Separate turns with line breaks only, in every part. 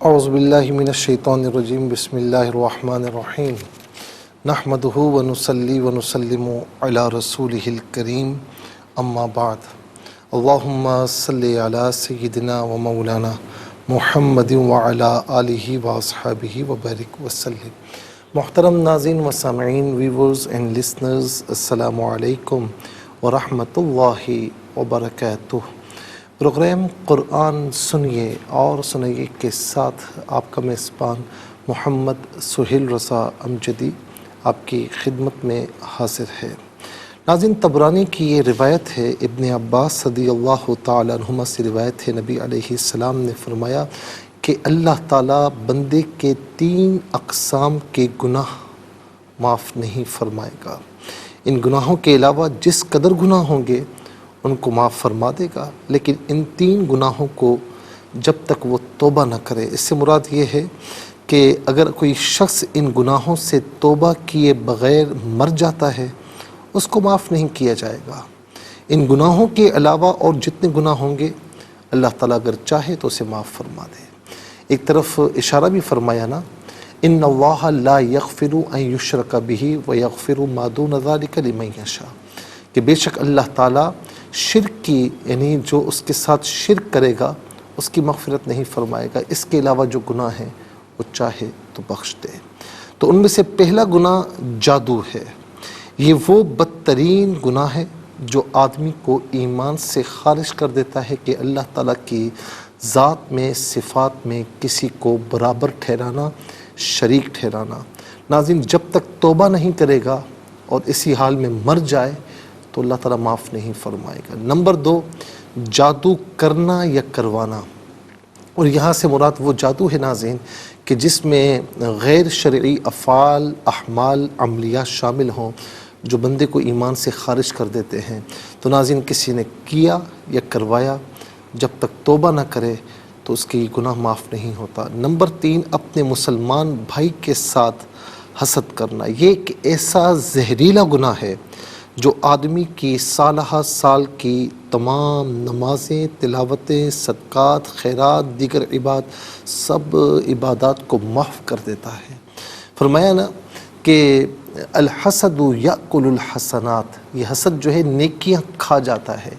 اعوذ باللہ من الشیطان الرجیم بسم اللہ الرحمن الرحیم نحمدہ ونصلی ونسلم علی رسولہ الکریم اما بعد اللہم صلی علی سیدنا و مولانا محمد وعلی آلہ واصحابہ وبارک وسلم۔ محترم ناظرین و سامعین، ویورز اینڈ لسنرز، السلام علیکم ورحمۃ اللہ وبرکاتہ۔ پروگرام قرآن سنیے اور سنائیے کے ساتھ آپ کا میزبان محمد سہیل رضا امجدی آپ کی خدمت میں حاضر ہے۔ ناظرین، طبرانی کی یہ روایت ہے، ابن عباس رضی اللہ تعالیٰ عنہما سے روایت ہے، نبی علیہ السلام نے فرمایا کہ اللہ تعالیٰ بندے کے 3 اقسام کے گناہ معاف نہیں فرمائے گا۔ ان گناہوں کے علاوہ جس قدر گناہ ہوں گے ان کو معاف فرما دے گا، لیکن ان 3 گناہوں کو جب تک وہ توبہ نہ کرے۔ اس سے مراد یہ ہے کہ اگر کوئی شخص ان گناہوں سے توبہ کیے بغیر مر جاتا ہے اس کو معاف نہیں کیا جائے گا۔ ان گناہوں کے علاوہ اور جتنے گناہ ہوں گے اللہ تعالیٰ اگر چاہے تو اسے معاف فرما دے۔ ایک طرف اشارہ بھی فرمایا نا، ان اللہ لا یغفر ان یشرک بہ ویغفر ما دون ذلک لمن یشاء، کہ بے شک اللہ تعالیٰ شرک کی یعنی جو اس کے ساتھ شرک کرے گا اس کی مغفرت نہیں فرمائے گا، اس کے علاوہ جو گناہ ہیں وہ چاہے تو بخش دے۔ تو ان میں سے پہلا گناہ جادو ہے۔ یہ وہ بدترین گناہ ہے جو آدمی کو ایمان سے خارج کر دیتا ہے کہ اللہ تعالیٰ کی ذات میں، صفات میں کسی کو برابر ٹھہرانا، شریک ٹھہرانا۔ ناظرین، جب تک توبہ نہیں کرے گا اور اسی حال میں مر جائے تو اللہ تعالیٰ معاف نہیں فرمائے گا۔ نمبر 2، جادو کرنا یا کروانا، اور یہاں سے مراد وہ جادو ہے ناظرین کہ جس میں غیر شرعی افعال، احمال، عملیات شامل ہوں جو بندے کو ایمان سے خارج کر دیتے ہیں۔ تو ناظرین، کسی نے کیا یا کروایا، جب تک توبہ نہ کرے تو اس کی گناہ معاف نہیں ہوتا۔ نمبر 3، اپنے مسلمان بھائی کے ساتھ حسد کرنا۔ یہ ایک ایسا زہریلا گناہ ہے جو آدمی کی سالہ سال کی تمام نمازیں، تلاوتیں، صدقات، خیرات، دیگر سب عبادات کو محو کر دیتا ہے۔ فرمایا نا کہ الحسد یأکل الحسنات، یہ حسد جو ہے نیکیاں کھا جاتا ہے،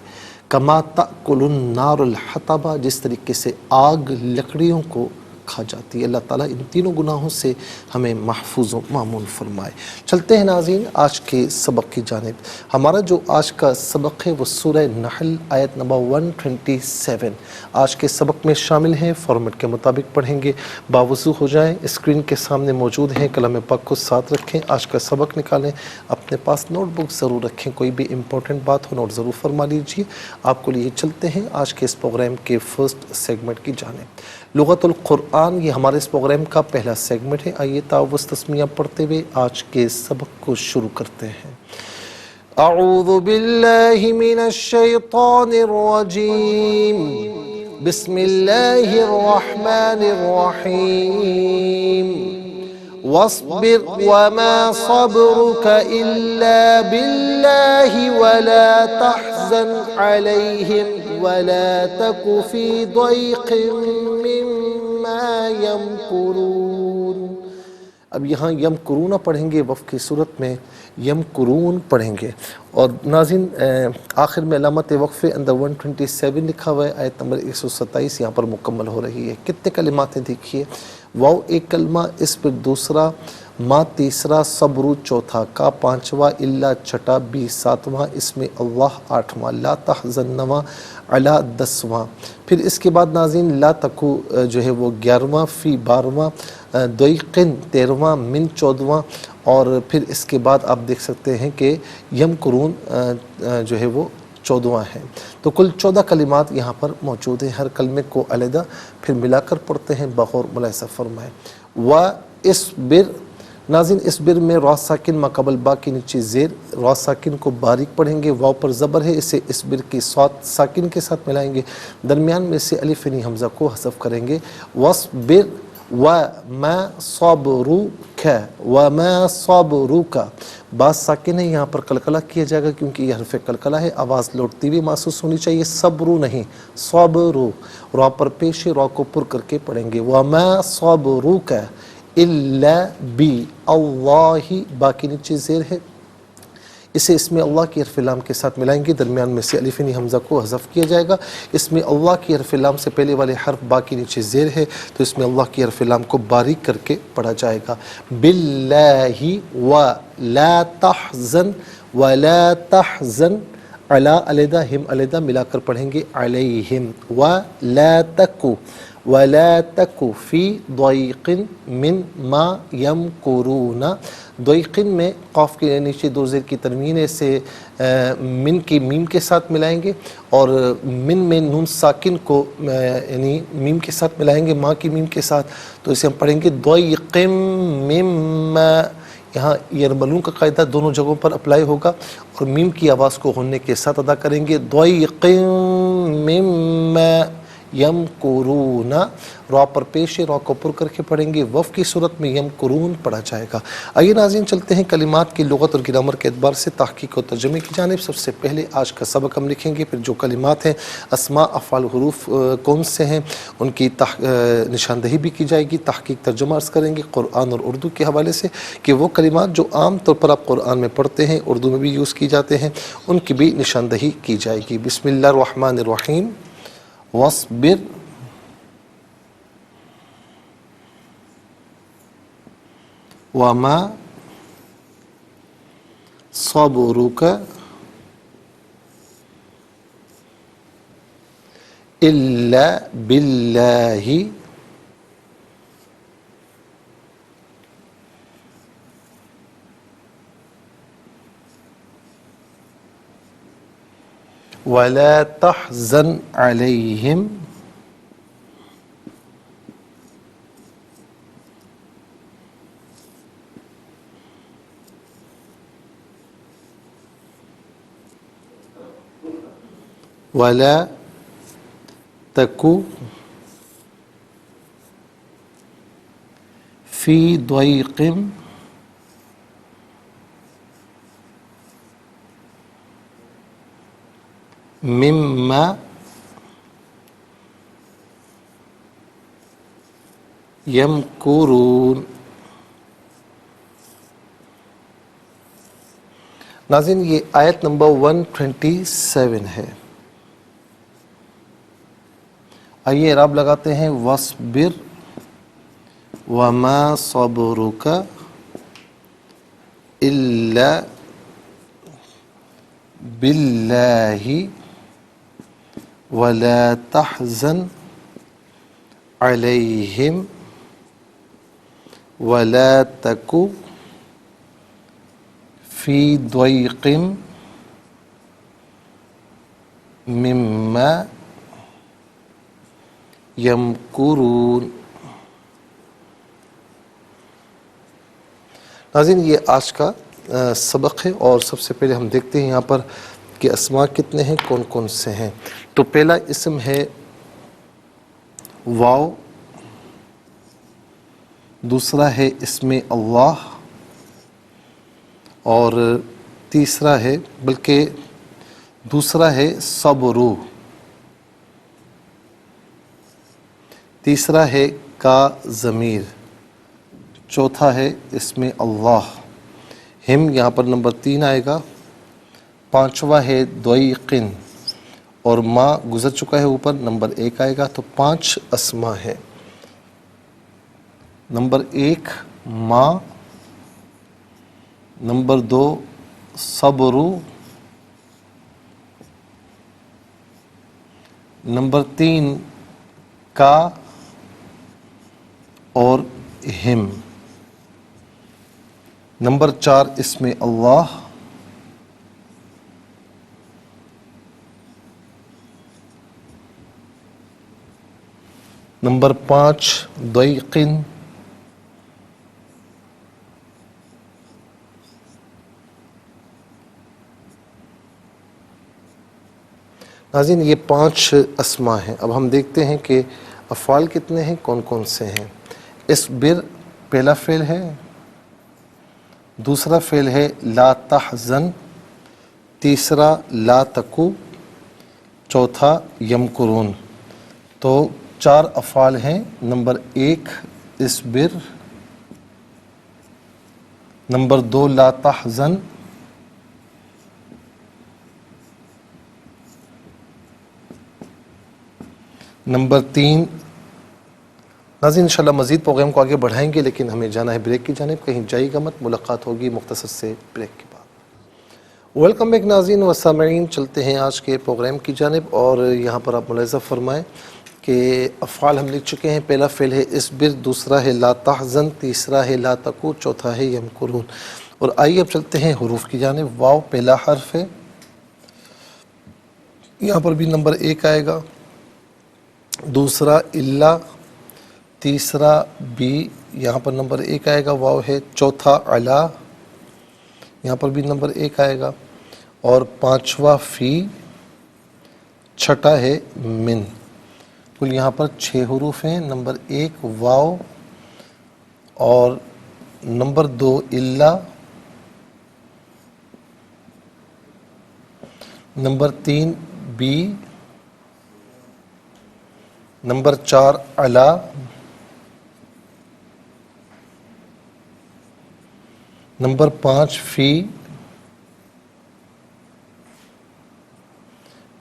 کما تأکل النار الحطب، جس طریقے سے آگ لکڑیوں کو کھا جاتی ہے۔ اللہ تعالیٰ ان تینوں گناہوں سے ہمیں محفوظ و معمون فرمائے۔ چلتے ہیں ناظرین آج کے سبق کی جانب۔ ہمارا جو آج کا سبق ہے وہ سورہ نحل آیت نمبر 127 آج کے سبق میں شامل ہیں۔ فارمیٹ کے مطابق پڑھیں گے، باوضو ہو جائیں، اسکرین کے سامنے موجود ہیں، قلم پاک کو ساتھ رکھیں، آج کا سبق نکالیں، اپنے پاس نوٹ بک ضرور رکھیں، کوئی بھی امپورٹنٹ بات ہو نوٹ ضرور فرما لیجیے۔ آپ کو لیے چلتے ہیں آج کے اس پروگرام کے فرسٹ سیگمنٹ کی جانب۔ لغت القرآن، یہ ہمارے اس پروگرام کا پہلا سیگمنٹ ہے۔ آئیے تعوذ تسمیہ پڑھتے ہوئے آج کے سبق کو شروع کرتے ہیں۔ اعوذ باللہ من الشیطان الرجیم، بسم اللہ الرحمن الرحیم، واصبر وما صبرك إلا بالله ولا تحزن عليهم ولا تك في ضيق مما يمكرون۔ اب یہاں یمکرون پڑھیں گے، وقف کی صورت میں یمکرون پڑھیں گے۔ اور ناظرین، آخر میں علامت وقفے اندر 127 لکھا ہوا ہے، آیت نمبر 127 یہاں پر مکمل ہو رہی ہے۔ کتنے کلمات ہیں دیکھیے، واو ایک کلمہ، اس پر دوسرا، ما تیسرا، صبر چوتھا، کا پانچواں، الا چھٹا، بی ساتواں، اس میں اللہ آٹھواں، لا تحزن نواں، علا 10واں۔ پھر اس کے بعد ناظرین لا تکو جو ہے وہ 11واں، فی 12واں، دویقن 13واں، من 14واں، اور پھر اس کے بعد آپ دیکھ سکتے ہیں کہ یمکرون جو ہے وہ 14واں ہے۔ تو کل 14 کلمات یہاں پر موجود ہیں، ہر کلمے کو علیحدہ پھر ملا کر پڑھتے ہیں، بغور ملاحظہ فرمائیں۔ وَاصْبِرْ، ناظرین اصبر میں را ساکن ما قبل با کے نیچے زیر، را ساکن کو باریک پڑھیں گے، واو پر زبر ہے، اسے اصبر کی صاد ساکن کے ساتھ ملائیں گے، درمیان میں سے الف نی حمزہ کو حذف کریں گے۔ وَاصْبِرْ وَمَا صَبْرُكَ، وَمَا صَبْرُكَ، بعض ساکن ہے، یہاں پر قلقلہ کیا جائے گا کیونکہ یہ حرف قلقلہ ہے، آواز لوٹتی ہوئی محسوس ہونی چاہیے، صبرو نہیں، صبرو، را پر پیش را کو پر کر کے پڑھیں گے، وما صبروک الا باللہ، باقی نیچے زیر ہے، اسے اس میں اللہ کی حرف لام کے ساتھ ملائیں گے، درمیان میں سے الف حمزہ کو حذف کیا جائے گا، اس میں اللہ کی حرف لام سے پہلے والے حرف باقی نیچے زیر ہے تو اس میں اللہ کی حرف لام کو باریک کر کے پڑھا جائے گا، باللہ ولا تحزن، ولا تحزن، علی علیحدہ ہم علیحدہ ملا کر پڑھیں گے، علیہم، ولا تکو، ولا تکو فی ضیق مما یمکرون، ضیق میں قاف کے نیچے دو زیر کی تنوین ہے، اسے من کی میم کے ساتھ ملائیں گے، اور من میں نون ساکن کو یعنی میم کے ساتھ ملائیں گے، ماں کی میم کے ساتھ، تو اسے ہم پڑھیں گے ضیق مما، یہاں یرملون کا قاعدہ دونوں جگہوں پر اپلائی ہوگا، اور میم کی آواز کو ہونے کے ساتھ ادا کریں گے، ضیق مما یمکرون، را پر پیش را کو پر کر کے پڑھیں گے، وف کی صورت میں یمکرون پڑھا جائے گا۔ آئیے ناظرین چلتے ہیں کلمات کی لغت اور گرامر کے اعتبار سے تحقیق و ترجمے کی جانب۔ سب سے پہلے آج کا سبق ہم لکھیں گے، پھر جو کلمات ہیں اسماء افعال حروف کون سے ہیں ان کی نشاندہی بھی کی جائے گی، تحقیق ترجمہ عرض کریں گے قرآن اور اردو کے حوالے سے کہ وہ کلمات جو عام طور پر آپ قرآن میں پڑھتے ہیں، اردو میں بھی یوز کی جاتے ہیں، ان کی بھی نشاندہی کی جائے گی۔ بسم اللہ الرحمن الرحیم، واصبر وما صبرک الا باللہ ولا تحزن علیہم ولا تکو فی ضیق مما یمکرون۔ ناظرین یہ آیت نمبر 127 ہے۔ آئیے اعراب لگاتے ہیں، واصبر وما صبرک الا باللہ ولا تحزن علیہم ولا تک فی ضیق مما یمکرون۔ ناظرین یہ آج کا سبق ہے، اور سب سے پہلے ہم دیکھتے ہیں یہاں پر کہ اسماء کتنے ہیں، کون کون سے ہیں۔ تو پہلا اسم ہے واو، دوسرا ہے اسم اللہ، اور تیسرا ہے بلکہ دوسرا ہے صبرو، تیسرا ہے کا ضمیر، چوتھا ہے اسم اللہ، ہم یہاں پر نمبر 3 آئے گا، پانچواں ہے ضیقن، اور ما گزر چکا ہے اوپر، نمبر 1 آئے گا، تو 5 اسماء ہے۔ نمبر 1 ما، نمبر 2 صبرو، نمبر 3 کا اور ہم، نمبر 4 اسم اللہ، نمبر 5 ضیقن، ناظرین یہ 5 اسماء ہیں۔ اب ہم دیکھتے ہیں کہ افعال کتنے ہیں، کون کون سے ہیں۔ اصبر پہلا فعل ہے، دوسرا فعل ہے لا تحزن، تیسرا لا تکو، چوتھا یمکرون۔ تو 4 افعال ہیں۔ نمبر 1 اصبر، نمبر 2 لا تحزن، نمبر 3 ناظرین انشاءاللہ مزید پروگرام کو آگے بڑھائیں گے، لیکن ہمیں جانا ہے بریک کی جانب، کہیں جائیے گا مت، ملاقات ہوگی مختصر سے بریک کے بعد۔ ویلکم بیک ناظرین و سامعین، چلتے ہیں آج کے پروگرام کی جانب، اور یہاں پر آپ ملاحظہ فرمائیں کہ افعال ہم لکھ چکے ہیں۔ پہلا فعل ہے اصبر، دوسرا ہے لا تحزن، تیسرا ہے لا تکو، چوتھا ہے یمکرون۔ اور آئیے اب چلتے ہیں حروف کی جانب۔ واو پہلا حرف ہے، یہاں پر بھی نمبر 1 آئے گا، دوسرا الا، تیسرا بی، یہاں پر نمبر 1 آئے گا، واو ہے، چوتھا علا، یہاں پر بھی نمبر 1 آئے گا، اور پانچواں فی، چھٹا ہے من۔ کل یہاں پر 6 حروف ہیں۔ نمبر 1 واو، اور نمبر 2 الا، نمبر 3 بی، نمبر 4 علا، نمبر 5 فی،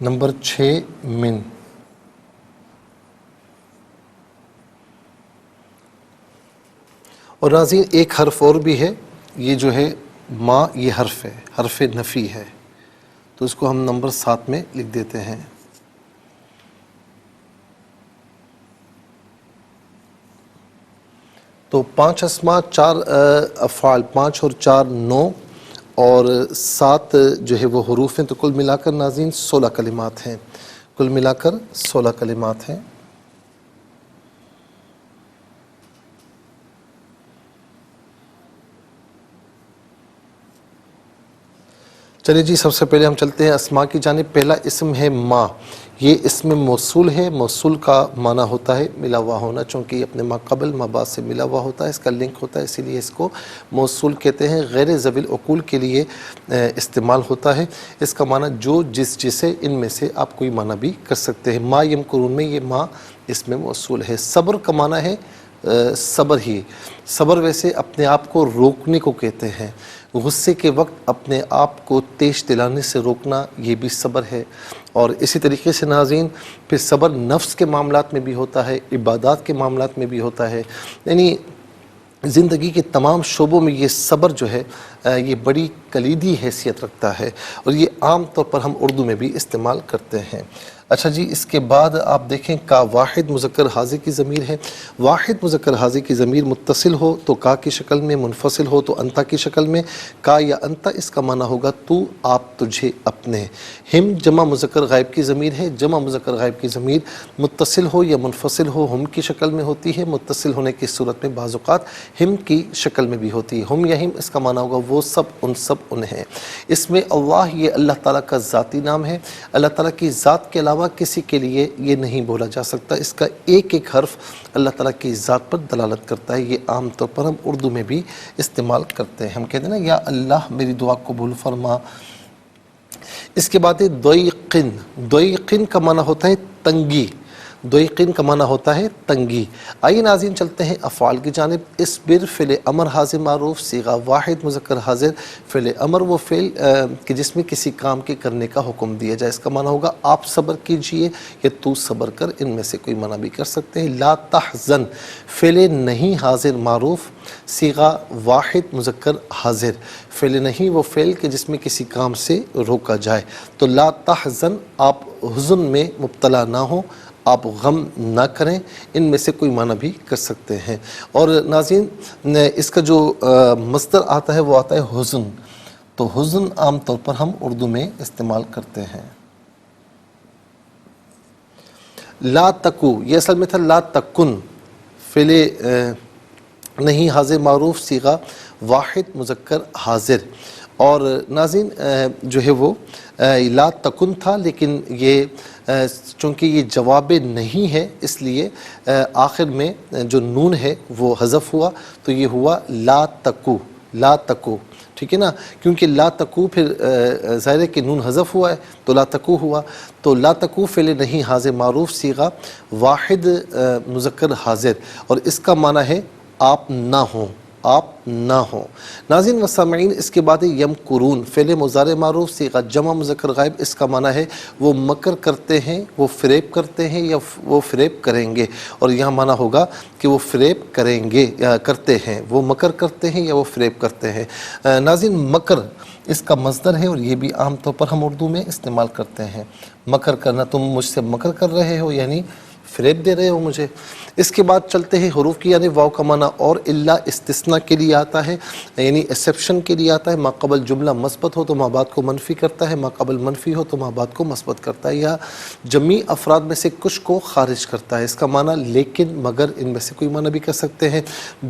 نمبر 6 من۔ اور ناظرین ایک حرف اور بھی ہے، یہ جو ہے ما، یہ حرف ہے، حرف نفی ہے، تو اس کو ہم نمبر 7 میں لکھ دیتے ہیں۔ تو 5 اسماء، 4 افعال، 5 اور 4 9، اور 7 جو ہے وہ حروف ہیں، تو کل ملا کر ناظرین 16 کلمات ہیں، کل ملا کر 16 کلمات ہیں۔ چلیے جی، سب سے پہلے ہم چلتے ہیں اسماء کی جانب۔ پہلا اسم ہے ما، یہ اسم موصول ہے۔ موصول کا معنی ہوتا ہے ملا ہوا ہونا، چونکہ یہ اپنے ما قبل ما بعد سے ملا ہوا ہوتا ہے، اس کا لنک ہوتا ہے، اسی لیے اس کو موصول کہتے ہیں۔ غیر ذوی العقول کے لیے استعمال ہوتا ہے۔ اس کا معنی جو جسے، ان میں سے آپ کوئی معنی بھی کر سکتے ہیں۔ ما یمکرون میں یہ ما اس میں موصول ہے۔ صبر کا معنی ہے صبر ہی۔ صبر ویسے اپنے آپ کو روکنے کو کہتے ہیں، غصے کے وقت اپنے آپ کو تیز دلانے سے روکنا، یہ بھی صبر ہے۔ اور اسی طریقے سے ناظرین پھر صبر نفس کے معاملات میں بھی ہوتا ہے، عبادات کے معاملات میں بھی ہوتا ہے، یعنی زندگی کے تمام شعبوں میں یہ صبر جو ہے یہ بڑی کلیدی حیثیت رکھتا ہے، اور یہ عام طور پر ہم اردو میں بھی استعمال کرتے ہیں۔ اچھا جی، اس کے بعد آپ دیکھیں کا واحد مذکر حاضر کی ضمیر ہے۔ واحد مذکر حاضر کی ضمیر متصل ہو تو کا کی شکل میں، منفصل ہو تو انتا کی شکل میں۔ کا یا انتا اس کا معنی ہوگا تو، آپ، تجھے، اپنے۔ ہم جمع مذکر غائب کی ضمیر ہے۔ جمع مذکر غائب کی ضمیر متصل ہو یا منفصل ہو ہم کی شکل میں ہوتی ہے۔ متصل ہونے کی صورت میں بعض اوقات ہم کی شکل میں بھی ہوتی ہے۔ ہم یا ہم اس کا معنی ہوگا وہ سب، ان سب، ان ہیں۔ اس میں اللہ، یہ اللہ تعالیٰ کا ذاتی نام ہے۔ اللہ تعالیٰ کی ذات کے علاوہ کسی کے لیے یہ نہیں بولا جا سکتا۔ اس کا ایک ایک حرف اللہ تعالیٰ کی ذات پر دلالت کرتا ہے۔ یہ عام طور پر ہم اردو میں بھی استعمال کرتے ہیں۔ ہم کہتے ہیں نا یا اللہ میری دعا قبول فرما۔ اس کے بعد ہے ضیقن۔ ضیقن کا معنی ہوتا ہے تنگی۔ ضیقن کا معنی ہوتا ہے تنگی۔ آئیے ناظرین چلتے ہیں افعال کی جانب۔ اصبر فعل امر حاضر معروف، صیغہ واحد مذکر حاضر۔ فعل امر وہ فعل کہ جس میں کسی کام کے کرنے کا حکم دیا جائے، اس کا معنی ہوگا آپ صبر کیجئے یا تو صبر کر، ان میں سے کوئی معنی بھی کر سکتے ہیں۔ لا تحزن فعل نہیں حاضر معروف، صیغہ واحد مذکر حاضر۔ فعل نہیں وہ فعل کہ جس میں کسی کام سے روکا جائے، تو لا تحزن آپ حزن میں مبتلا نہ ہوں، آپ غم نہ کریں، ان میں سے کوئی معنی بھی کر سکتے ہیں۔ اور ناظرین اس کا جو مصدر آتا ہے وہ آتا ہے حزن، تو حزن عام طور پر ہم اردو میں استعمال کرتے ہیں۔ لا تکو، یہ اصل میں تھا لا تکن، فعل نہیں حاضر معروف، صیغہ واحد مذکر حاضر۔ اور ناظرین جو ہے وہ لا تکن تھا، لیکن یہ چونکہ یہ جواب نہیں ہے، اس لیے آخر میں جو نون ہے وہ حذف ہوا، تو یہ ہوا لا تکو۔ لا تکو، ٹھیک ہے نا، کیونکہ لا تکو پھر ظاہر ہے کہ نون حذف ہوا ہے تو لا تکو ہوا، تو لا تکو فعل نہیں حاضر معروف صیغہ واحد مذکر حاضر، اور اس کا معنی ہے آپ نہ ہوں، آپ نہ ہوں۔ ناظرین و سامعین، اس کے بعد یمکرون فعل مضارع معروف صیغہ جمع مذکر غائب، اس کا معنی ہے وہ مکر کرتے ہیں، وہ فریب کرتے ہیں یا وہ فریب کریں گے، اور یہاں معنی ہوگا کہ وہ فریب کریں گے یا کرتے ہیں، وہ مکر کرتے ہیں یا وہ فریب کرتے ہیں۔ ناظرین مکر اس کا مصدر ہے، اور یہ بھی عام طور پر ہم اردو میں استعمال کرتے ہیں، مکر کرنا، تم مجھ سے مکر کر رہے ہو یعنی فریب دے رہے ہو مجھے۔ اس کے بعد چلتے ہیں حروف کی، یعنی واو کا معنی اور الا استثناء کے لیے آتا ہے، یعنی ایکسیپشن کے لیے آتا ہے، ما قبل جملہ مثبت ہو تو ما بعد کو منفی کرتا ہے، ما قبل منفی ہو تو ما بعد کو مثبت کرتا ہے، یا جمعی افراد میں سے کچھ کو خارج کرتا ہے۔ اس کا معنی لیکن، مگر، ان میں سے کوئی معنی بھی کر سکتے ہیں۔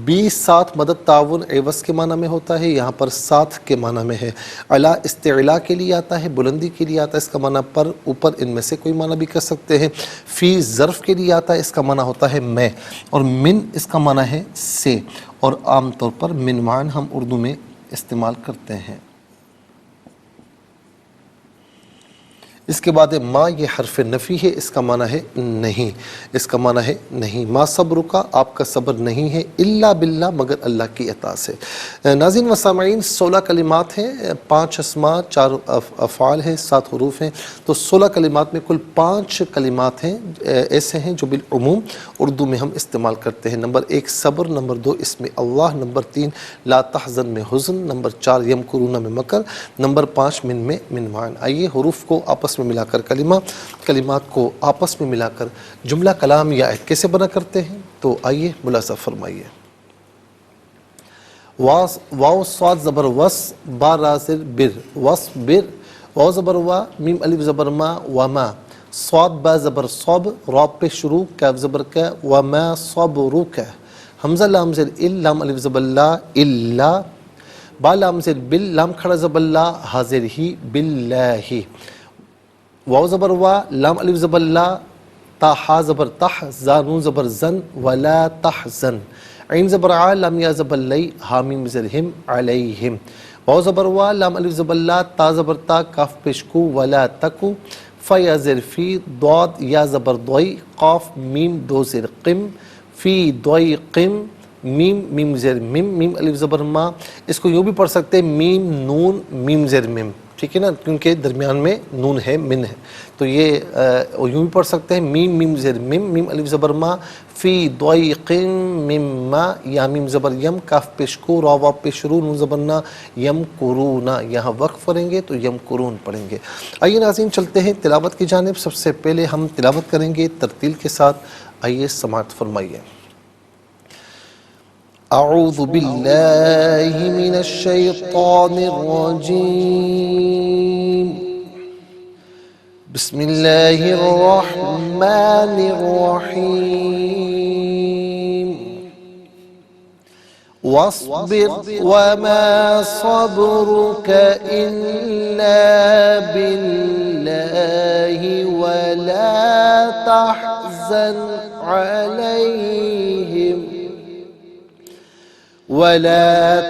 بھی ساتھ مدد تعاون عوض کے معنی میں ہوتا ہے، یہاں پر ساتھ کے معنی میں ہے۔ علا استعلا کے لیے آتا ہے، بلندی کے لیے آتا ہے، اس کا معنی پر، اوپر، ان میں سے کوئی معنی بھی کر سکتے ہیں۔ فی ظرف کے لیے آتا ہے، اس کا معنی ہوتا ہے میں، اور من اس کا معنی ہے سے، اور عام طور پر منوان ہم اردو میں استعمال کرتے ہیں۔ اس کے بعد ما یہ حرف نفی ہے، اس کا معنی ہے نہیں، اس کا معنی ہے نہیں۔ ما صبر کا آپ کا صبر نہیں ہے، الا باللہ مگر اللہ کی اطاعت سے۔ ناظرین و سامعین 16 کلمات ہیں، 5 اسماء، 4 افعال ہیں، 7 حروف ہیں، تو 16 کلمات میں کل 5 کلمات ہیں ایسے ہیں جو بالعموم اردو میں ہم استعمال کرتے ہیں۔ نمبر 1 صبر، نمبر 2 اسم اللہ، نمبر 3 لا تحزن میں حزن، نمبر 4 یمکرون میں مکر، نمبر 5 من میں منوان۔ آئیے حروف کو آپس میں ملا کر کلمات کو آپس میں ملا کر جملہ کلام یا آیت کیسے بنا کرتے ہیں، تو آئیے ملاحظہ فرمائیے۔ واو صاد زبر وس، با را زر بر، وس بر، واو زبر وا، میم الف زبر ما، وما، صاد با زبر صب، را پہ شروع، کاف زبر کا، وما صبرک، حمزہ لام زر ال، لام الف زبر لا، الا، با لام زر بل، لام کھڑا زبر لا، حاضر ہی، باللہ، واو زبر وا، لام الف زبر لا، تا ہا زبر تح، زا نون زبر زن، ولا تحزن، عین زبر ع، لام یا زبر لی، ہا میم زر ہم، علیہم، واو زبر وا، لام الف زبر لا، تا زبر تا، کاف پیش کو، ولا تکو، فا یا زر فی، ضاد یا زبر ضوی، قاف میم دو زر قم، فی ضوی قم، میم میم زر مم، میم الف زبر ما، اس کو یوں بھی پڑھ سکتے ہیں میم نون میم زر مم، ٹھیک ہے نا، کیونکہ درمیان میں نون ہے، من ہے، تو یہ یوں بھی پڑھ سکتے ہیں میم میم زر مم، میم الف زبر ما، فی ضیق مما، یا میم زبر یم، کاف پیش کو، را واو پیش شروع، نون زبر نا، یمکرون، یہاں وقف پڑھیں گے تو یمکرون پڑھیں گے۔ آئیے ناظرین چلتے ہیں تلاوت کی جانب۔ سب سے پہلے ہم تلاوت کریں گے ترتیل کے ساتھ، آئیے سماعت فرمائیے۔ اعوذ باللہ من الشیطان الرجیم، بسم اللہ الرحمن الرحیم، واصبر وما صبرك إلا بالله ولا تحزن عليهم ولا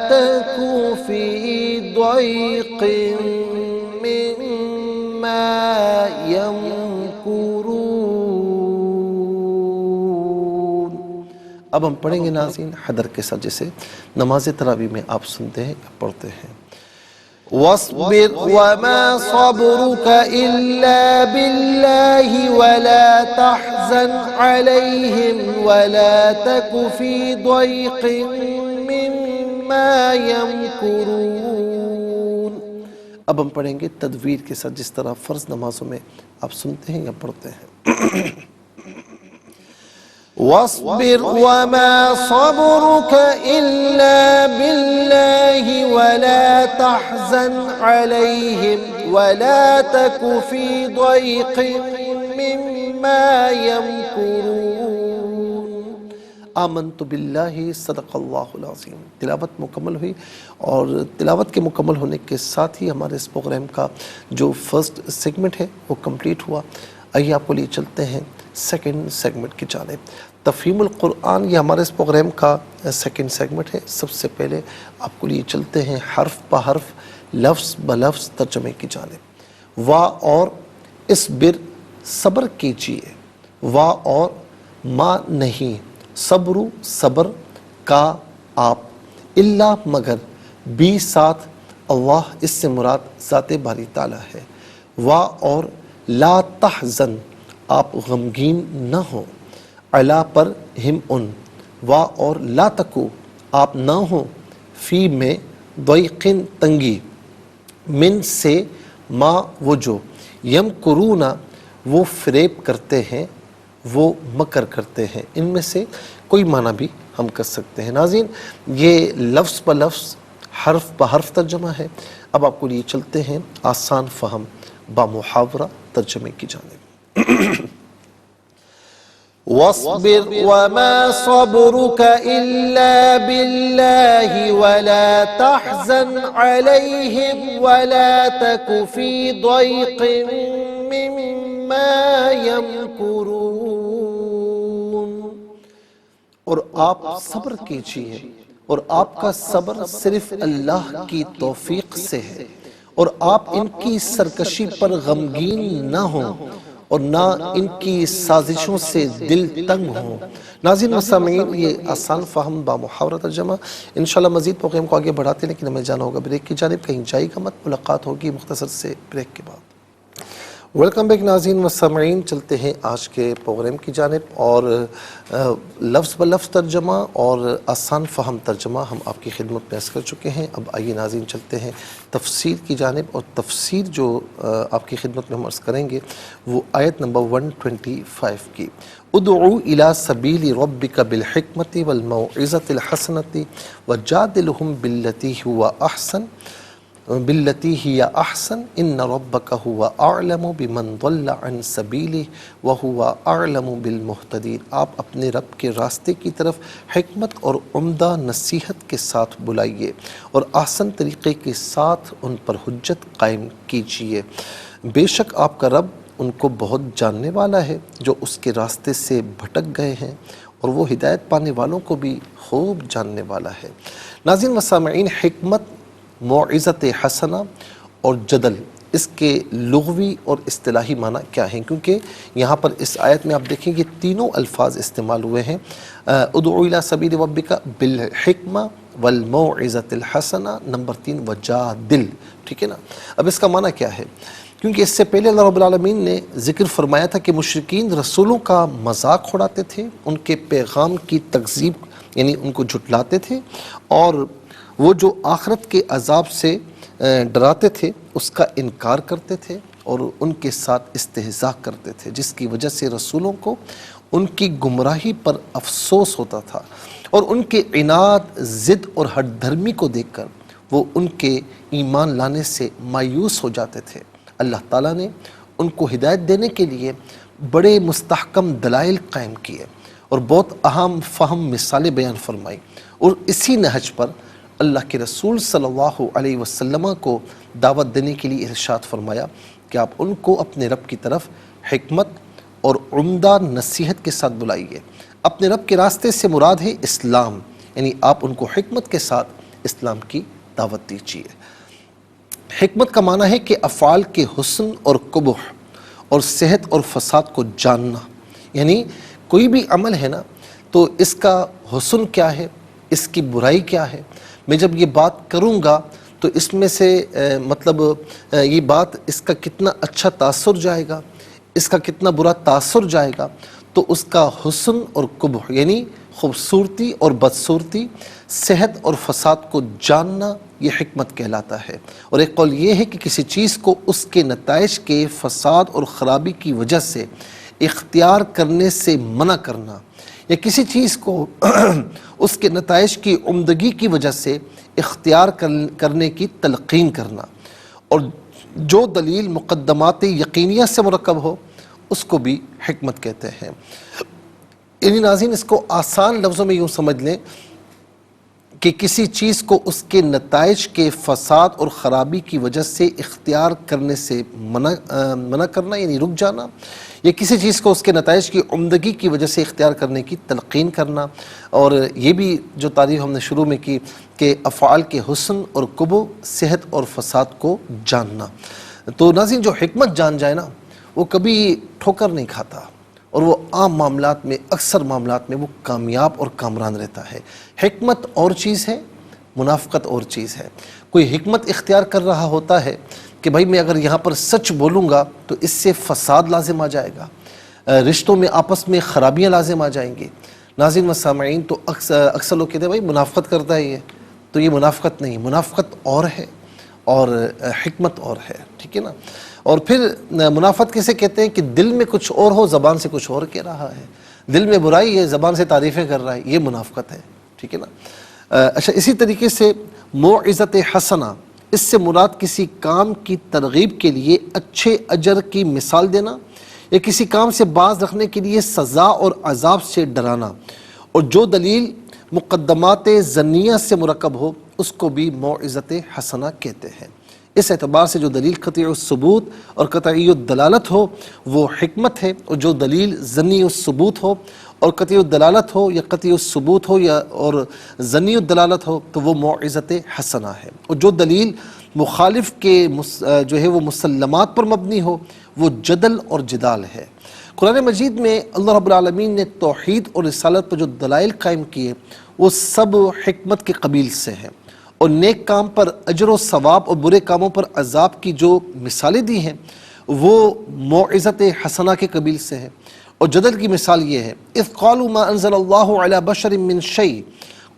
تك في ضيق مما يمكرون۔ اب ہم پڑھیں گے ناظرین حدر کے ساتھ، جیسے نماز تراویح میں آپ سنتے ہیں یا پڑھتے ہیں۔ واصبر وما صبرك إلا بالله ولا تحزن عليهم ولا تك في ضيق مما يمكرون۔ اب ہم پڑھیں گے تدویر کے ساتھ، جس طرح فرض نمازوں میں آپ سنتے ہیں یا پڑھتے ہیں۔ واصبر وما صبرك إلا بالله ولا تحزن عليهم ولا تك في ضيق مما يمكرون۔ آمنت باللہ، صدق اللہ العظیم۔ تلاوت مکمل ہوئی، اور تلاوت کے مکمل ہونے کے ساتھ ہی ہمارے اس پروگرام کا جو فرسٹ سیگمنٹ ہے وہ کمپلیٹ ہوا۔ آئیے آپ کو لیے چلتے ہیں سیکنڈ سیگمنٹ کی جانب۔ تفہیم القرآن یہ ہمارے اس پروگرام کا سیکنڈ سیگمنٹ ہے۔ سب سے پہلے آپ کو لیے چلتے ہیں حرف بحرف، لفظ بلفظ ترجمے کی جانب۔ وا اور اصبر، صبر کیجیے، وا اور ما نہیں، صبر صبر کا آپ، اللہ مگر، بی ساتھ، اللہ اس سے مراد ذات باری تعالیٰ ہے۔ وا اور لا تحزن، آپ غمگین نہ ہوں، علا پر ہم ان، وا اور لا تکو، آپ نہ ہوں، فی میں، ضیقن تنگی، من سے، ما وہ جو، یمکرون وہ فریب کرتے ہیں، وہ مکر کرتے ہیں، ان میں سے کوئی معنی بھی ہم کر سکتے ہیں۔ ناظرین یہ لفظ بلفظ حرف بحرف ترجمہ ہے۔ اب آپ کو لیے چلتے ہیں آسان فہم با محاورہ ترجمے کی جانب۔ وَاصْبِرْ وَمَا صَبْرُكَ إِلَّا بِاللَّهِ وَلَا تَحْزَنْ عَلَيْهِمْ وَلَا تَكُ فِي ضَيْقٍ مِّمَّا يَمْكُرُونَ، اور آپ صبر کیجئے، اور آپ کا صبر صرف اللہ کی توفیق سے ہے، اور آپ ان کی سرکشی پر غمگین نہ ہوں اور نہ ان کی سازشوں سے دل تنگ ہوں۔ ناظرین و سامعین یہ آسان فہم با محاورہ ترجمہ۔ انشاءاللہ مزید پروگرام کو آگے بڑھاتے ہیں، لیکن ہمیں جانا ہوگا بریک کی جانب، کہیں جائے گا مت، ملاقات ہوگی مختصر سے بریک کے بعد۔ ویلکم بیک ناظرین و سامعین، چلتے ہیں آج کے پروگرام کی جانب، اور لفظ بلفظ ترجمہ اور آسان فہم ترجمہ ہم آپ کی خدمت پیش کر چکے ہیں۔ اب آئیے ناظرین چلتے ہیں تفسیر کی جانب، اور تفسیر جو آپ کی خدمت میں ہم عرض کریں گے وہ آیت نمبر 125 کی۔ ادعو الی سبیل ربک بالحکمت والموعظۃ الحسنۃ وجادلہم باللتی هو احسن ہی احسن ان ربک هو اعلم بمن ضل عن سبیلہ وهو اعلم بالمہتدین۔ آپ اپنے رب کے راستے کی طرف حکمت اور عمدہ نصیحت کے ساتھ بلائیے، اور احسن طریقے کے ساتھ ان پر حجت قائم کیجیے۔ بے شک آپ کا رب ان کو بہت جاننے والا ہے جو اس کے راستے سے بھٹک گئے ہیں، اور وہ ہدایت پانے والوں کو بھی خوب جاننے والا ہے۔ ناظرین و سامعین، حکمت، موعظت حسنہ اور جدل، اس کے لغوی اور اصطلاحی معنی کیا ہیں؟ کیونکہ یہاں پر اس آیت میں آپ دیکھیں یہ تینوں الفاظ استعمال ہوئے ہیں، ادعو الی سبیل ربک بالحکمہ والموعظۃ الحسنہ، نمبر 3 وجادل، ٹھیک ہے نا؟ اب اس کا معنی کیا ہے؟ کیونکہ اس سے پہلے اللہ رب العالمین نے ذکر فرمایا تھا کہ مشرکین رسولوں کا مذاق اڑاتے تھے، ان کے پیغام کی تکذیب یعنی ان کو جھٹلاتے تھے، اور وہ جو آخرت کے عذاب سے ڈراتے تھے اس کا انکار کرتے تھے، اور ان کے ساتھ استہزاء کرتے تھے، جس کی وجہ سے رسولوں کو ان کی گمراہی پر افسوس ہوتا تھا، اور ان کے عناد، ضد اور ہٹ دھرمی کو دیکھ کر وہ ان کے ایمان لانے سے مایوس ہو جاتے تھے۔ اللہ تعالیٰ نے ان کو ہدایت دینے کے لیے بڑے مستحکم دلائل قائم کیے، اور بہت اہم فہم مثالیں بیان فرمائی، اور اسی نہج پر اللہ کے رسول صلی اللہ علیہ وسلم کو دعوت دینے کے لیے ارشاد فرمایا کہ آپ ان کو اپنے رب کی طرف حکمت اور عمدہ نصیحت کے ساتھ بلائیے۔ اپنے رب کے راستے سے مراد ہے اسلام، یعنی آپ ان کو حکمت کے ساتھ اسلام کی دعوت دیجیے۔ حکمت کا معنی ہے کہ افعال کے حسن اور قبح اور صحت اور فساد کو جاننا، یعنی کوئی بھی عمل ہے نا تو اس کا حسن کیا ہے، اس کی برائی کیا ہے، میں جب یہ بات کروں گا تو اس میں سے مطلب یہ بات اس کا کتنا اچھا تاثر جائے گا، اس کا کتنا برا تاثر جائے گا، تو اس کا حسن اور قبح یعنی خوبصورتی اور بدصورتی، صحت اور فساد کو جاننا یہ حکمت کہلاتا ہے۔ اور ایک قول یہ ہے کہ کسی چیز کو اس کے نتائج کے فساد اور خرابی کی وجہ سے اختیار کرنے سے منع کرنا، یا کسی چیز کو اس کے نتائج کی عمدگی کی وجہ سے اختیار کرنے کی تلقین کرنا، اور جو دلیل مقدمات یقینیہ سے مرکب ہو اس کو بھی حکمت کہتے ہیں۔ یعنی ناظرین اس کو آسان لفظوں میں یوں سمجھ لیں کہ کسی چیز کو اس کے نتائج کے فساد اور خرابی کی وجہ سے اختیار کرنے سے منع کرنا یعنی رک جانا، یا کسی چیز کو اس کے نتائج کی عمدگی کی وجہ سے اختیار کرنے کی تلقین کرنا، اور یہ بھی جو تعریف ہم نے شروع میں کی کہ افعال کے حسن اور قبح، صحت اور فساد کو جاننا۔ تو ناظرین، جو حکمت جان جائے نا وہ کبھی ٹھوکر نہیں کھاتا، اور وہ عام معاملات میں، اکثر معاملات میں وہ کامیاب اور کامران رہتا ہے۔ حکمت اور چیز ہے، منافقت اور چیز ہے۔ کوئی حکمت اختیار کر رہا ہوتا ہے کہ بھائی میں اگر یہاں پر سچ بولوں گا تو اس سے فساد لازم آ جائے گا، رشتوں میں آپس میں خرابیاں لازم آ جائیں گی۔ ناظرین و سامعین، تو اکثر لوگ کہتے ہیں بھائی منافقت کرتا ہے یہ، تو یہ منافقت نہیں، منافقت اور ہے اور حکمت اور ہے، ٹھیک ہے نا۔ اور پھر منافقت کسے کہتے ہیں کہ دل میں کچھ اور ہو، زبان سے کچھ اور کہہ رہا ہے، دل میں برائی ہے، زبان سے تعریفیں کر رہا ہے، یہ منافقت ہے، ٹھیک ہے نا۔ اچھا، اسی طریقے سے موعظت حسنہ، اس سے مراد کسی کام کی ترغیب کے لیے اچھے اجر کی مثال دینا، یا کسی کام سے باز رکھنے کے لیے سزا اور عذاب سے ڈرانا، اور جو دلیل مقدمات ظنیہ سے مرکب ہو اس کو بھی موعظت حسنہ کہتے ہیں۔ اس اعتبار سے جو دلیل قطعی الثبوت اور قطعی الدلالت ہو وہ حکمت ہے، اور جو دلیل ظنی الثبوت ہو اور قطعی الدلالت ہو، یا قطعی الثبوت ہو یا اور ظنی الدلالت ہو، تو وہ موعظت حسنہ ہے۔ اور جو دلیل مخالف کے جو ہے وہ مسلمات پر مبنی ہو وہ جدل اور جدال ہے۔ قرآن مجید میں اللہ رب العالمین نے توحید اور رسالت پر جو دلائل قائم کیے وہ سب حکمت کے قبیل سے ہیں، اور نیک کام پر اجر و ثواب اور برے کاموں پر عذاب کی جو مثالیں دی ہیں وہ موعظت حسنہ کے قبیل سے ہیں۔ اور جدل کی مثال یہ ہے، اذ قالوا ما انزل اللہ علی بشر من شیء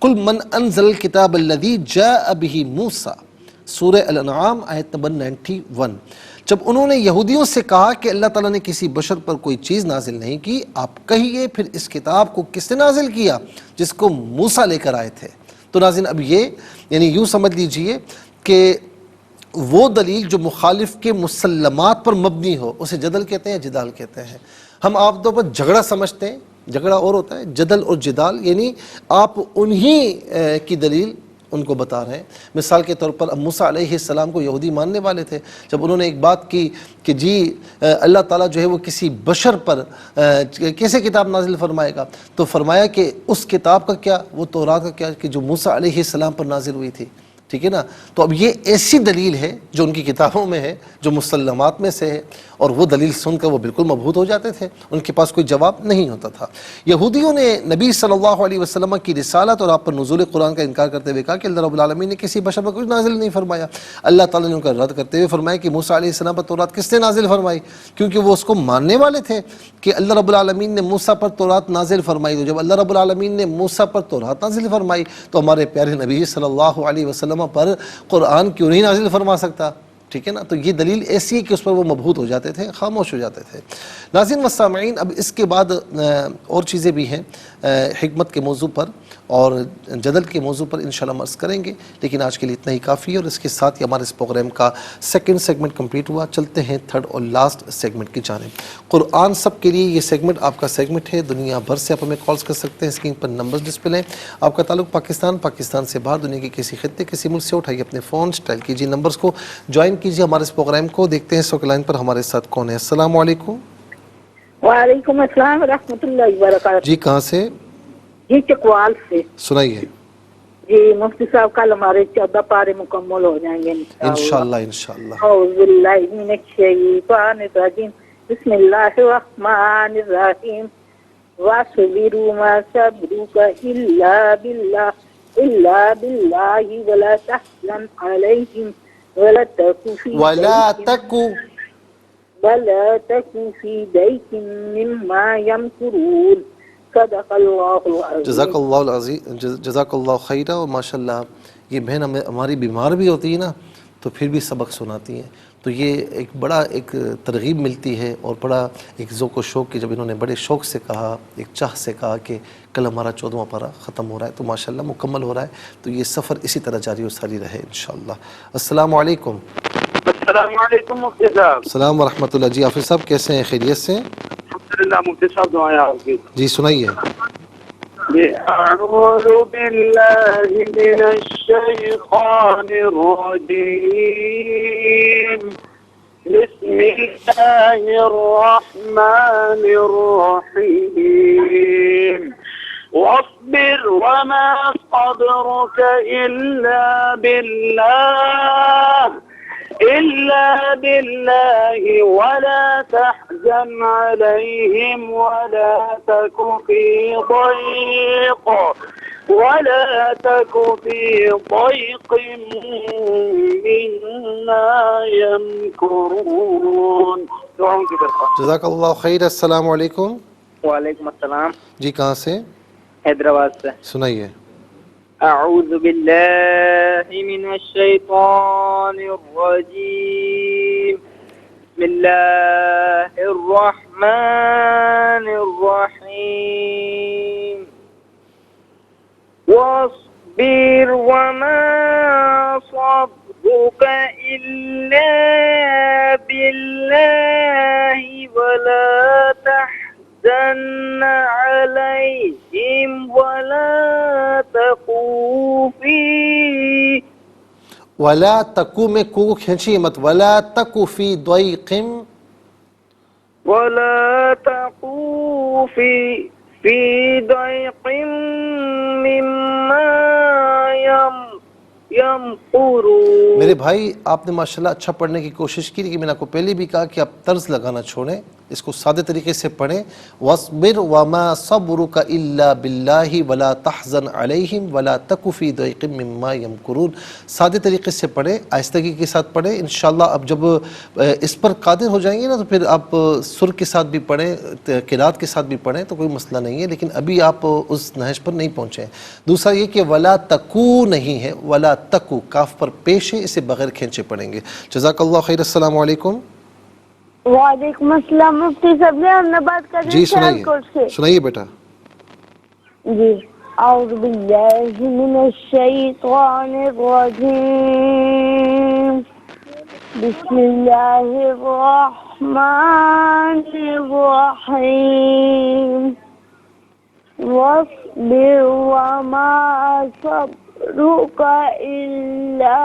قل من انزل الکتاب الذی جاء به موسیٰ، سورہ الانعام آیت نمبر 91۔ جب انہوں نے یہودیوں سے کہا کہ اللہ تعالیٰ نے کسی بشر پر کوئی چیز نازل نہیں کی، آپ کہیے پھر اس کتاب کو کس نے نازل کیا جس کو موسیٰ لے کر آئے تھے۔ تو ناظرین، اب یہ یعنی یوں سمجھ لیجئے کہ وہ دلیل جو مخالف کے مسلمات پر مبنی ہو اسے جدل کہتے ہیں، جدال کہتے ہیں۔ ہم عام طور پر جھگڑا سمجھتے ہیں، جھگڑا اور ہوتا ہے، جدل اور جدال یعنی آپ انہی کی دلیل ان کو بتا رہے ہیں۔ مثال کے طور پر موسیٰ علیہ السلام کو یہودی ماننے والے تھے، جب انہوں نے ایک بات کی کہ جی اللہ تعالیٰ جو ہے وہ کسی بشر پر کیسے کتاب نازل فرمائے گا، تو فرمایا کہ اس کتاب کا کیا، وہ تورات کا کیا کہ جو موسیٰ علیہ السلام پر نازل ہوئی تھی، ٹھیک ہے نا۔ تو اب یہ ایسی دلیل ہے جو ان کی کتابوں میں ہے، جو مسلمات میں سے ہے، اور وہ دلیل سن کر وہ بالکل مبہوت ہو جاتے تھے، ان کے پاس کوئی جواب نہیں ہوتا تھا۔ یہودیوں نے نبی صلی اللہ علیہ وسلم کی رسالت اور آپ پر نزول قرآن کا انکار کرتے ہوئے کہا کہ اللہ رب العالمین نے کسی بشر پر کچھ نازل نہیں فرمایا۔ اللہ تعالیٰ نے ان کا رد کرتے ہوئے فرمایا کہ موسیٰ علیہ السلام پر تورات کس نے نازل فرمائی، کیونکہ وہ اس کو ماننے والے تھے کہ اللہ رب العالمین نے موسیٰ پر تورات نازل فرمائی۔ تو جب اللہ رب العالمین نے موسیٰ پر تورات نازل فرمائی تو ہمارے پیارے نبی صلی اللہ علیہ وسلم پر قرآن کیوں نہیں نازل فرما سکتا، ٹھیک ہے نا۔ تو یہ دلیل ایسی ہے کہ اس پر وہ مبہوت ہو جاتے تھے، خاموش ہو جاتے تھے۔ ناظرین و سامعین، اب اس کے بعد اور چیزیں بھی ہیں حکمت کے موضوع پر اور جدل کے موضوع پر انشاءاللہ عرض کریں گے، لیکن آج کے لیے اتنا ہی کافی ہے، اور اس کے ساتھ ہی ہمارے اس پروگرام کا سیکنڈ سیگمنٹ کمپلیٹ ہوا۔ چلتے ہیں تھرڈ اور لاسٹ سیگمنٹ کی جانب۔ قرآن سب کے لیے یہ سیگمنٹ آپ کا سیگمنٹ ہے، دنیا بھر سے آپ ہمیں کالز کر سکتے ہیں، اسکرین پر نمبرز ڈسپلے ہیں۔ آپ کا تعلق پاکستان سے باہر، دنیا کے کسی خطے کسی ملک سے، اٹھائیے اپنے فون، ڈائل کیجیے نمبرز کو، جوائن کیجیے ہمارے اس پروگرام کو۔ دیکھتے ہیں اس وقت لائن پر ہمارے ساتھ کون ہے۔ السلام علیکم۔
وعلیکم السلام ورحمۃ اللہ وبرکاتہ۔
جی کہاں سے؟
جی چکوال سے۔
سنائیے۔
جی مفتی صاحب کل ہمارے 14 پارے مکمل ہو جائیں گے
انشاءاللہ انشاءاللہ۔
اعوذ باللہ من الشیطان الرجیم، بسم اللہ الرحمن الرحیم، وَاصْبِرُوا مَا صَبْرُكَ إِلَّا بِاللَّهِ وَلَا تَحْزَنْ عَلَيْهِمْ وَلَا تَكُ فِي ضَيْقٍ مِّمَّا يَمْكُرُونَ۔ صدق اللہ العظیم۔
جزاک اللہ خیرہ۔ اور ماشاءاللہ یہ بہن ہماری بیمار بھی ہوتی ہے نا تو پھر بھی سبق سناتی ہیں، تو یہ ایک بڑا ایک ترغیب ملتی ہے اور بڑا ایک ذوق و شوق کہ جب انہوں نے بڑے شوق سے کہا، ایک چاہ سے کہا کہ کل ہمارا 14واں پارہ ختم ہو رہا ہے، تو ماشاءاللہ مکمل ہو رہا ہے، تو یہ سفر اسی طرح جاری و ساری رہے انشاءاللہ۔ السلام علیکم۔
السلام علیکم مفتی صاحب۔
السلام ورحمۃ اللہ۔ جی حافظ صاحب کیسے ہیں، خیریت سے؟
الحمدللہ مفتی صاحب، دعائیں آپ کی۔
جی سنائیے۔
أعوذ بالله من الشيطان الرجيم بسم الله الرحمن الرحيم واصبر وما صبرك إلا بالله ولا تحزن عليهم ولا تك في ضيق مما يمكرون. دعاؤں کی طرف.
جزاک اللہ خیر. السلام علیکم.
وعلیکم السلام.
جی کہاں سے؟
حیدرآباد سے.
سنائیے.
اعوذ باللہ من الشیطان الرجیم بسم اللہ الرحمن الرحیم واصبر وما صبرك إلا بالله ولا تحزن عليهم ولا
تکو میں کو کھینچیے مت. ولا تکو فی ضیق
مما يمكرون.
میرے بھائی آپ نے ماشاءاللہ اچھا پڑھنے کی کوشش کی، لیکن میں نے آپ کو پہلے بھی کہا کہ آپ طرز لگانا چھوڑیں، اس کو سادے طریقے سے پڑھیں. وَاصْبِرْ وَمَا صَبْرُكَ إِلَّا بِاللَّهِ وَلَا تَحْزَنْ عَلَيْهِمْ وَلَا تَكُ فِي ضَيْقٍ مِّمَّا يَمْكُرُونَ. سادے طریقے سے پڑھیں، آہستگی کے ساتھ پڑھیں. انشاءاللہ اب جب اس پر قادر ہو جائیں گے نا تو پھر آپ سر کے ساتھ بھی پڑھیں، قرات کے ساتھ بھی پڑھیں تو کوئی مسئلہ نہیں ہے، لیکن ابھی آپ اس نہج پر نہیں پہنچے ہیں. دوسرا یہ کہ وَلَا تَكُو نہیں ہے، وَلَا تَكُو کاف پر پیش ہے، اسے بغیر کھینچے پڑھیں گے. جزاک اللہ خیر. السلام علیکم.
وعلیکم السلام. مفتی صاحب نے ہم نے بات کر
جی سنائیے بیٹا.
جی اعوذ باللہ من الشیطان الرجیم بسم اللہ الرحمن الرحیم واصبر وما صبرك إلا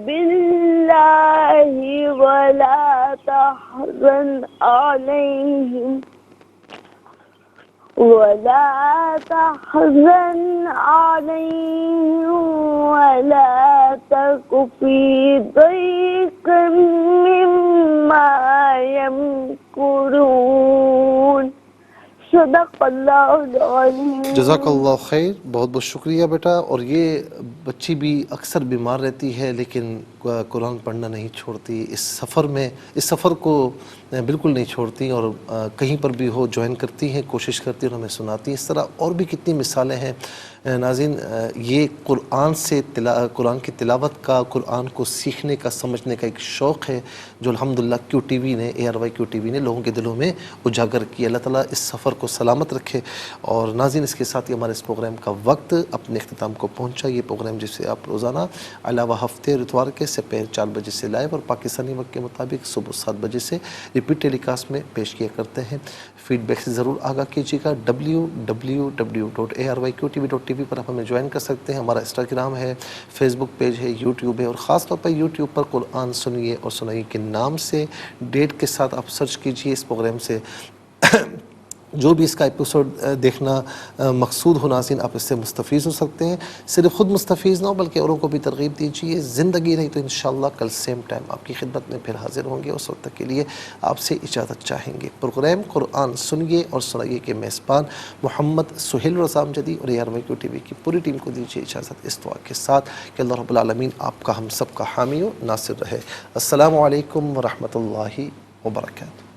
بالله ولا تحزن عليهم ولا تك في ضيق مما يمكرون. صدق اللہ العظیم.
جزاک اللہ خیر. بہت بہت شکریہ بیٹا. اور یہ بچی بھی اکثر بیمار رہتی ہے لیکن قرآن پڑھنا نہیں چھوڑتی. اس سفر کو بالکل نہیں چھوڑتی اور کہیں پر بھی ہو جوائن کرتی ہیں، کوشش کرتی ہیں اور ہمیں سناتی ہیں. اس طرح اور بھی کتنی مثالیں ہیں. ناظرین، یہ قرآن کی تلاوت کا، قرآن کو سیکھنے کا، سمجھنے کا ایک شوق ہے جو الحمدللہ کیو ٹی وی نے، ARY کیو ٹی وی نے لوگوں کے دلوں میں اجاگر کیا. اللہ تعالیٰ اس سفر کو سلامت رکھے. اور ناظرین، اس کے ساتھ ہی ہمارے اس پروگرام کا وقت اپنے اختتام کو پہنچا. یہ پروگرام جسے آپ روزانہ علاوہ ہفتے اور اتوار کے سپہر 4 بجے سے لائیو اور پاکستانی وقت کے مطابق صبح 7 بجے سے ریپیٹ ٹیلی کاسٹ میں پیش کیا کرتے ہیں. فیڈ بیک سے ضرور آگاہ کیجیے گا. www.arykqtv.tv پر آپ ہمیں جوائن کر سکتے ہیں. ہمارا انسٹاگرام ہے، فیس بک پیج ہے، یوٹیوب ہے، اور خاص طور پر یوٹیوب پر قرآن سنیے اور سنائیے کے نام سے ڈیٹ کے ساتھ آپ سرچ کیجیے. اس پروگرام سے جو بھی اس کا ایپیسوڈ دیکھنا مقصود ہو ناظرین، آپ اس سے مستفیض ہو سکتے ہیں. صرف خود مستفیض نہ ہو بلکہ اوروں کو بھی ترغیب دیجیے. زندگی رہی تو انشاءاللہ کل سیم ٹائم آپ کی خدمت میں پھر حاضر ہوں گے. اس وقت تک کے لیے آپ سے اجازت چاہیں گے. پروگرام قرآن سنیے اور سنائیے کے میزبان محمد سہیل رضا امجدی اور ARY کیو ٹی وی کی پوری ٹیم کو دیجیے اجازت اس دعا کے ساتھ کہ اللہ رب العالمین آپ کا ہم سب کا حامی و ناصر رہے. السلام علیکم ورحمۃ اللہ وبرکاتہ.